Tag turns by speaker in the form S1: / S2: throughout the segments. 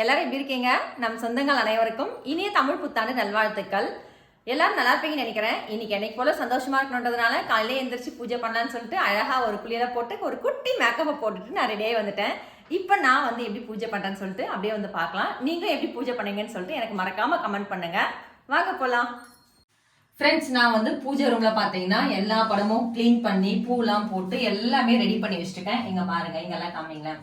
S1: எல்லாரும் எப்படி இருக்கீங்க? நம் சொந்தங்கள் அனைவருக்கும் இனிய தமிழ் புத்தாண்டு நல்வாழ்த்துக்கள். எல்லாரும் நல்லா இருப்பீங்கன்னு நினைக்கிறேன். இன்னைக்கு என்னைக்கு போல சந்தோஷமா இருக்கணுன்றதுனால காலையிலே எந்திரிச்சு பூஜை பண்ணலான்னு சொல்லிட்டு அழகா ஒரு குளியலை போட்டு ஒரு குட்டி மேக்கப்பை போட்டுட்டு நான் ரெடியாகி வந்துட்டேன். இப்போ நான் வந்து எப்படி பூஜை பண்ணுறேன்னு சொல்லிட்டு அப்படியே வந்து பார்க்கலாம். நீங்களும் எப்படி பூஜை பண்ணீங்கன்னு சொல்லிட்டு எனக்கு மறக்காம கமெண்ட் பண்ணுங்க. வாங்க போகலாம். ஃப்ரெண்ட்ஸ், நான் வந்து பூஜை ரூம்ல பார்த்தீங்கன்னா எல்லா படமும் க்ளீன் பண்ணி பூலாம் போட்டு எல்லாமே ரெடி பண்ணி வச்சுருக்கேன். இங்கே பாருங்க, இங்கெல்லாம் காமிங்களேன்.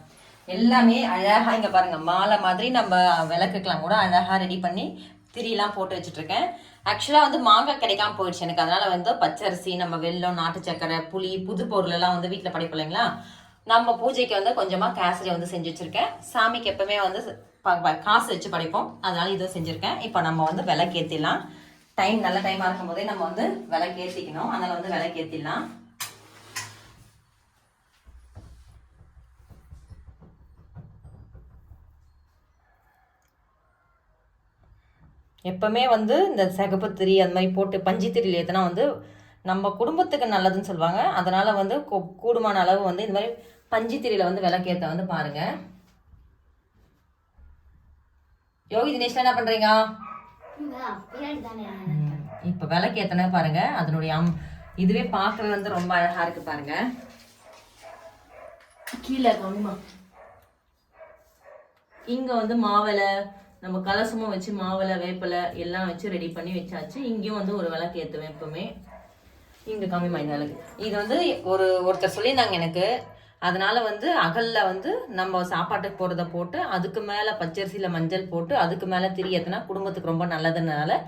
S1: எல்லாமே அழகா இங்க பாருங்க, மாலை மாதிரி நம்ம விளக்குக்கலாம் கூட அழகா ரெடி பண்ணி திரியெல்லாம் போட்டு வச்சுட்டு இருக்கேன். ஆக்சுவலா வந்து மாங்காய் கிடைக்காம போயிடுச்சு எனக்கு. அதனால வந்து பச்சரிசி, நம்ம வெல்லம், நாட்டு சக்கரை, புளி, புது பொருள் எல்லாம் வந்து வீட்டுல படைப்போம் இல்லைங்களா. நம்ம பூஜைக்கு வந்து கொஞ்சமா கேசரி வந்து செஞ்சு வச்சிருக்கேன். சாமிக்கு எப்பவுமே வந்து காசு வச்சு படைப்போம், அதனால இதுவும் செஞ்சிருக்கேன். இப்போ நம்ம வந்து விளக்கேத்திடலாம். டைம் நல்ல டைமா இருக்கும் போதே நம்ம வந்து விளக்கேத்திக்கணும். அதனால வந்து விளக்கேத்திடலாம். எப்பவுமே வந்து இந்த சிகப்பு திரி அந்த மாதிரி போட்டு பஞ்சு திரியில் ஏற்றினா வந்து நம்ம குடும்பத்துக்கு நல்லதுன்னு சொல்லுவாங்க. அதனால வந்து கூடுமான அளவு வந்து இந்த மாதிரி பஞ்சு திரியில வந்து விளக்கேற்ற வந்து பாருங்க. யோகி தினேஷ் என்ன பண்றீங்க? இப்ப விளக்கேத்தன பாருங்க, அதனுடைய இதுவே பார்க்கவே வந்து ரொம்ப அழகா இருக்கு பாருங்க. கீழே இங்க வந்து மாவிளை நம்ம கலசமும் வச்சு மாவிளை, வேப்பிலை எல்லாம் வச்சு ரெடி பண்ணி வச்சாச்சு. இங்கேயும் வந்து ஒரு விளக்கு ஏற்றுவேன் எப்பவுமே. இங்கே கம்மிமா இந்த விளக்கு இது வந்து ஒருத்தர் சொல்லியிருந்தாங்க எனக்கு. அதனால வந்து அகல்ல வந்து நம்ம சாப்பாட்டுக்கு போகிறத போட்டு அதுக்கு மேலே பச்சரிசியில் மஞ்சள் போட்டு அதுக்கு மேலே திரி ஏற்றினா குடும்பத்துக்கு ரொம்ப நல்லதுனால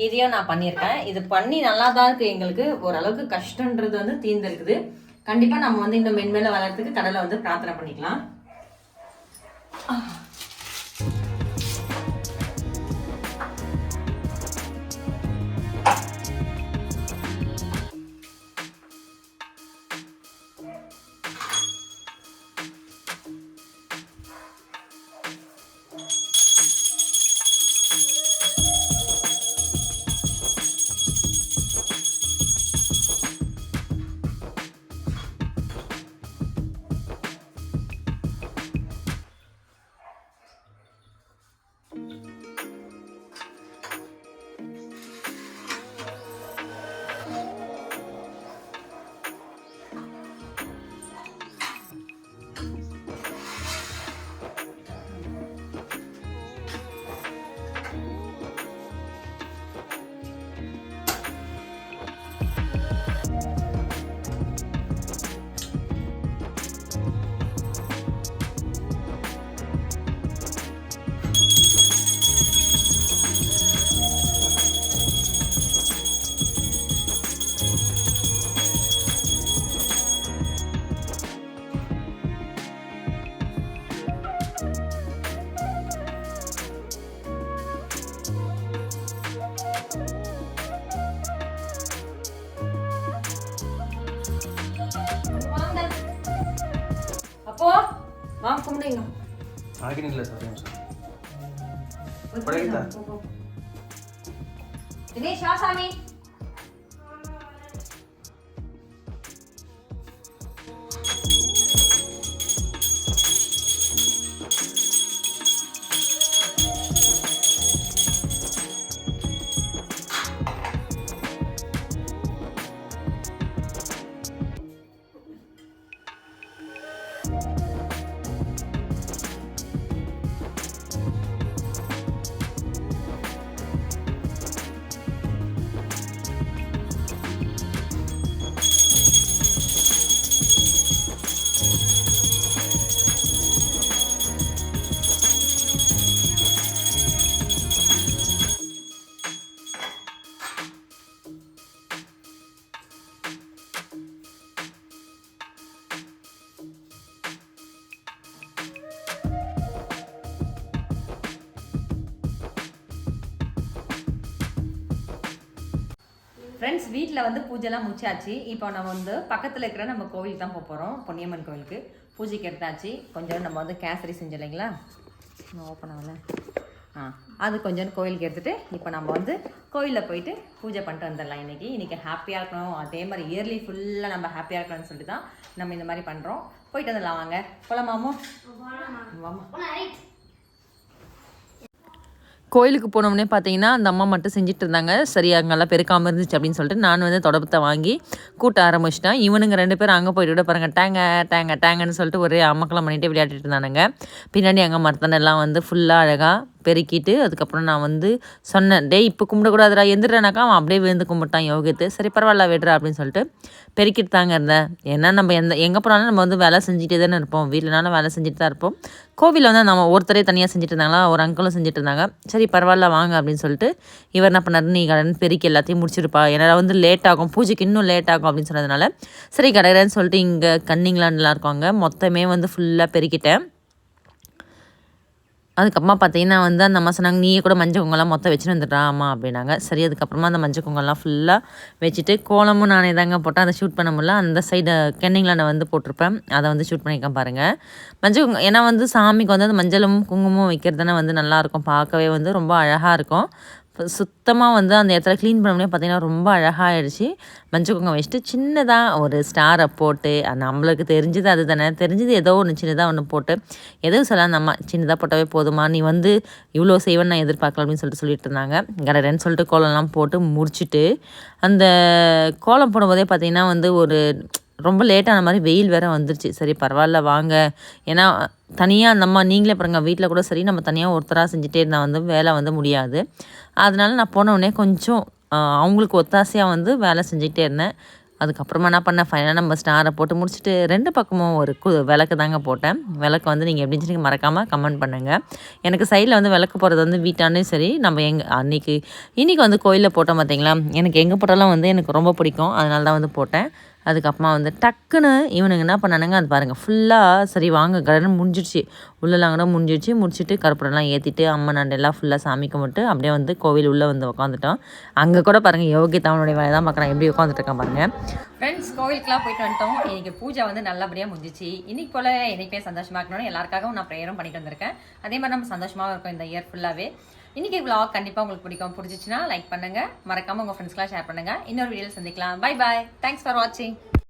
S1: இதையும் நான் பண்ணியிருக்கேன். இது பண்ணி நல்லா தான் இருக்குது. எங்களுக்கு ஓரளவுக்கு கஷ்டன்றது வந்து தீர்ந்துருக்குது. கண்டிப்பாக நம்ம வந்து இந்த மென்மேல வளர்றதுக்கு கடலை வந்து பிரார்த்தனை பண்ணிக்கலாம். அப்போ வாங்க கும்பிடுங்க.
S2: ஆகினில்ல சார்
S1: தினேஷ் சாமி ஃப்ரெண்ட்ஸ், வீட்டில் வந்து பூஜைலாம் முடிச்சாச்சு. இப்போ நம்ம வந்து பக்கத்தில் இருக்கிற நம்ம கோவிலுக்கு தான் போக போகிறோம். பொன்னியம்மன் கோவிலுக்கு பூஜைக்கு எடுத்தாச்சு. கொஞ்சம் நம்ம வந்து கேசரி செஞ்சோம் இல்லைங்களா, ஓப்பன் ஆகல. அது கொஞ்சம் கோயிலுக்கு எடுத்துகிட்டு இப்போ நம்ம வந்து கோயிலில் போயிட்டு பூஜை பண்ணிட்டு வந்துடலாம். இன்றைக்கி ஹாப்பியாக இருக்கணும். அதே மாதிரி இயர்லி ஃபுல்லாக நம்ம ஹாப்பியாக இருக்கணும்னு சொல்லிட்டு தான் நம்ம இந்த மாதிரி பண்ணுறோம். போயிட்டு வந்துடலாம். வாங்க போகலாமாமோ? வாமா.
S2: கோயிலுக்கு போனோம்னே பார்த்தீங்கன்னா அந்த அம்மா மட்டும் செஞ்சுட்டு இருந்தாங்க. சரி அங்கெல்லாம் பெருக்காமல் இருந்துச்சு அப்படின்னு சொல்லிட்டு நான் வந்து தொடப்பத்தை வாங்கி கூட்ட ஆரம்பிச்சிட்டேன். இவனுங்க 2 பேரும் அங்கே போய்ட்டு விட பாருங்க டேங்க டேங்க டேங்கன்னு சொல்லிட்டு ஒரே அம்மக்கெல்லாம் பண்ணிட்டு விளையாடிட்டு இருந்தானுங்க. பின்னாடி அங்கே மரத்தனெல்லாம் வந்து ஃபுல்லாக அழகாக பெருக்கிட்டு அதுக்கப்புறம் நான் வந்து சொன்னேன், டேய் இப்போ கும்பிடக்கூடாதுடா எந்திரனாக்கா அவன் அப்படியே விழுந்து கும்பிட்டான் யோகித்து. சரி பரவாயில்ல விடுறா அப்படின்னு சொல்லிட்டு பெருக்கிட்டு தாங்க இருந்தேன். ஏன்னா நம்ம எங்கே போனாலும் நம்ம வந்து வேலை செஞ்சுட்டே தானே இருப்போம், வீட்டிலனாலும் வேலை செஞ்சுட்டு தான் இருப்போம். கோவிலில் வந்து நம்ம ஒருத்தரே தனியாக செஞ்சுட்டு இருந்தாங்களா, ஒரு அங்கிளும் செஞ்சுட்டு இருந்தாங்க. சரி பரவாயில்ல வாங்க அப்படின்னு சொல்லிட்டு இவர் என்ன பண்ணாரு, நீ கடன் பெருக்கி எல்லாத்தையும் முடிச்சிருப்பா, ஏன்னா வந்து லேட் ஆகும், பூஜைக்கு இன்னும் லேட் ஆகும் அப்படின்னு சொன்னதுனால சரி கடற்கரைன்னு சொல்லிட்டு இங்கே கன்னிங்லாண்டெலாம் இருக்காங்க மொத்தமே வந்து ஃபுல்லாக பெருக்கிட்டேன். அதுக்கப்புறமா பார்த்தீங்கன்னா வந்து அந்த அம்மா சொன்னாங்க, நீயே கூட மஞ்சள் குங்கெல்லாம் மொத்தம் வச்சுட்டு வந்துடுறா அம்மா அப்படின்னாங்க. சரி அதுக்கப்புறமா அந்த மஞ்சள் குங்கெல்லாம் ஃபுல்லாக வச்சுட்டு கோலமும் நானே தாங்க போட்டேன். அதை ஷூட் பண்ண முடியல, அந்த சைடு கென்னிங்லாண்டை வந்து போட்டிருப்பேன், அதை வந்து ஷூட் பண்ணியிருக்கேன் பாருங்கள். மஞ்சள் குங்குமம் ஏன்னா வந்து சாமிக்கு வந்து அந்த மஞ்சளும் குங்குமம் வைக்கிறதுனா வந்து நல்லாயிருக்கும், பார்க்கவே வந்து ரொம்ப அழகாக இருக்கும். சுத்தமாக வந்து அந்த இடத்துல க்ளீன் பண்ணோம்னே பார்த்தீங்கன்னா ரொம்ப அழகாகிடுச்சு. மஞ்சள் குங்குமம் வச்சுட்டு சின்னதாக ஒரு ஸ்டாரை போட்டு நம்மளுக்கு தெரிஞ்சது அது தானே, தெரிஞ்சது ஏதோ ஒன்று சின்னதாக ஒன்று போட்டு எதுவும் சொல்லலாம் நம்ம சின்னதாக போட்டாவே போதுமா, நீ வந்து இவ்வளோ செய்வேன்னு நான் எதிர்பார்க்கல அப்படின்னு சொல்லிட்டு இருந்தாங்க. கடறேன்னு சொல்லிட்டு கோலம்லாம் போட்டு முடிச்சுட்டு அந்த கோலம் போடும்போதே பார்த்தீங்கன்னா வந்து ஒரு ரொம்ப லேட்டான மாதிரி வெயில் வேறு வந்துருச்சு. சரி பரவாயில்ல வாங்க, ஏன்னா தனியாக அந்த அம்மா நீங்களே பாருங்கள் வீட்டில் கூட சரி நம்ம தனியாக ஒருத்தராக செஞ்சுட்டே இருந்தால் வந்து வேலை வந்து முடியாது. அதனால நான் போனவுடனே கொஞ்சம் அவங்களுக்கு ஒத்தாசையாக வந்து வேலை செஞ்சுக்கிட்டே இருந்தேன். அதுக்கப்புறமா என்ன பண்ணேன், ஃபைனலாக நம்ம ஸ்டாரை போட்டு முடிச்சுட்டு 2 பக்கமும் ஒரு விளக்கு தாங்க போட்டேன். விளக்கு வந்து நீங்கள் எப்படி இருந்துச்சு மறக்காமல் கமெண்ட் பண்ணுங்கள். எனக்கு சைடில் வந்து விளக்கு போடுறது வந்து வீட்டானே சரி நம்ம இன்றைக்கி வந்து கோயிலில் போட்டோம் பார்த்தீங்களா, எனக்கு எங்கே போட்டாலும் வந்து எனக்கு ரொம்ப பிடிக்கும், அதனால தான் வந்து போட்டேன். அதுக்கப்புறமா வந்து டக்குன்னு இவனுங்க என்ன பண்ணானுங்க அது பாருங்கள் ஃபுல்லாக சரி வாங்க கடன்னு முடிஞ்சிடுச்சு, உள்ளெல்லாம் கூட முடிச்சுட்டு கருப்பூரெல்லாம் ஏற்றிட்டு அம்மன் எல்லாம் ஃபுல்லாக சாமி கும்பிட்டு அப்படியே வந்து கோவில் உள்ளே வந்து உட்காந்துட்டோம். அங்கே கூட பாருங்கள் யோகித் அவனுடைய வேலை தான் பார்க்குறான், எப்படி உட்காந்துட்டு இருக்கான் பாருங்கள்.
S1: ஃப்ரெண்ட்ஸ் கோவிலுக்குலாம் போயிட்டு வந்துட்டோம். இன்றைக்கி பூஜை வந்து நல்லபடியாக முடிஞ்சிச்சு. இன்றைக்கி போல் என்றைக்குமே சந்தோஷமாக இருக்கணும்னு எல்லாருக்காகவும் நான் ப்ரேயரும் பண்ணிட்டு வந்திருக்கேன். அதே மாதிரி நம்ம சந்தோஷமாக இருக்கும் இந்த இயர் ஃபுல்லாகவே. இன்றைக்கி vlog கண்டிப்பாக உங்களுக்கு பிடிச்சிச்சுன்னா லைக் பண்ணுங்கள், மறக்காமல் உங்கள் ஃப்ரெண்ட்ஸ்க்கெலாம் ஷேர் பண்ணுங்கள். இன்னொரு வீடியோவில் சந்திக்கலாம். பை பாய், தேங்க்ஸ் ஃபார் வாட்சிங்.